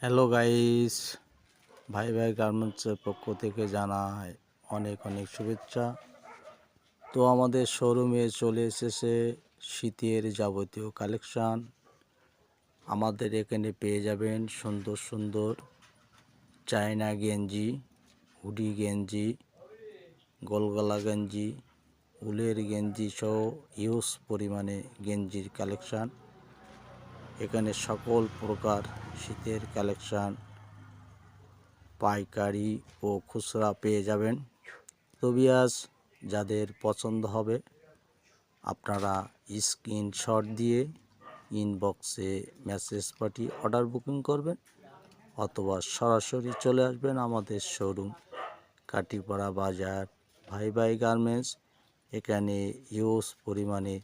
Hello guys, ভাই ভাই গার্মেন্টসের পক্ষ থেকে জানাই অনেক অনেক শুভেচ্ছা। তো আমাদের শোরুমে চলে এসেছে শীতের যাবতীয় কালেকশান। আমাদের এখানে পেয়ে যাবেন সুন্দর সুন্দর চায়না গেঞ্জি, হুডি গেঞ্জি, গলগলা গেঞ্জি, উলের গেঞ্জি সহ হিউজ পরিমাণে গেঞ্জির কালেকশান। এখানে সকল প্রকার শীতের কালেকশান পাইকারি ও খুচরা পেয়ে যাবেন। তো ভিউয়ার্স, যাদের পছন্দ হবে আপনারা স্ক্রিনশট দিয়ে ইনবক্সে মেসেজ পাঠিয়ে অর্ডার বুকিং করবেন অথবা সরাসরি চলে আসবেন আমাদের শোরুম কাটিপাড়া বাজার ভাই ভাই গার্মেন্টস। এখানে হিউজ পরিমাণে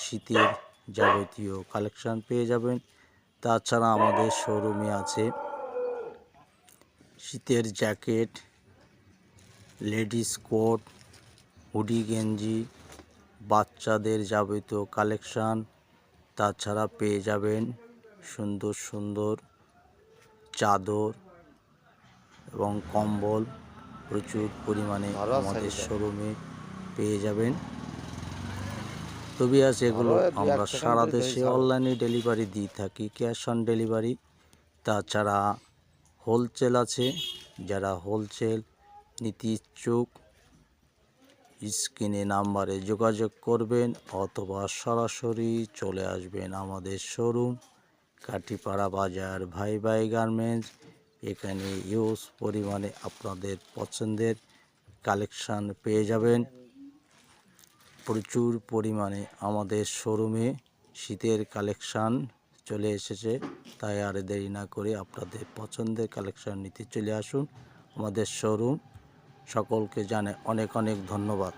শীতের যাবতীয় কালেকশান পেয়ে যাবেন। তাছাড়া আমাদের শোরুমে আছে শীতের জ্যাকেট, লেডিস কোট, হুডি গেঞ্জি, বাচ্চাদের যাবতীয় কালেকশান। তাছাড়া পেয়ে যাবেন সুন্দর সুন্দর চাদর এবং কম্বল প্রচুর পরিমাণে আমাদের শোরুমে পেয়ে যাবেন। তো ভিউয়ার্স, এগুলো আমরা সারা দেশে অনলাইনে ডেলিভারি দিয়ে থাকি, ক্যাশ অন ডেলিভারি। তাছাড়া হোলসেল আছে, যারা হোলসেল নিতে ইচ্ছুক স্ক্রিনে নাম্বারে যোগাযোগ করবেন অথবা সরাসরি চলে আসবেন আমাদের শোরুম কাটিপাড়া বাজার ভাই ভাই গার্মেন্টস। এখানে হিউজ পরিমাণে আপনাদের পছন্দের কালেকশান পেয়ে যাবেন। প্রচুর পরিমাণে আমাদের শোরুমে শীতের কালেকশান চলে এসেছে, তাই আর দেরি না করে আপনাদের পছন্দের কালেকশান নিতে চলে আসুন আমাদের শোরুম। সকলকে জানাই অনেক অনেক ধন্যবাদ।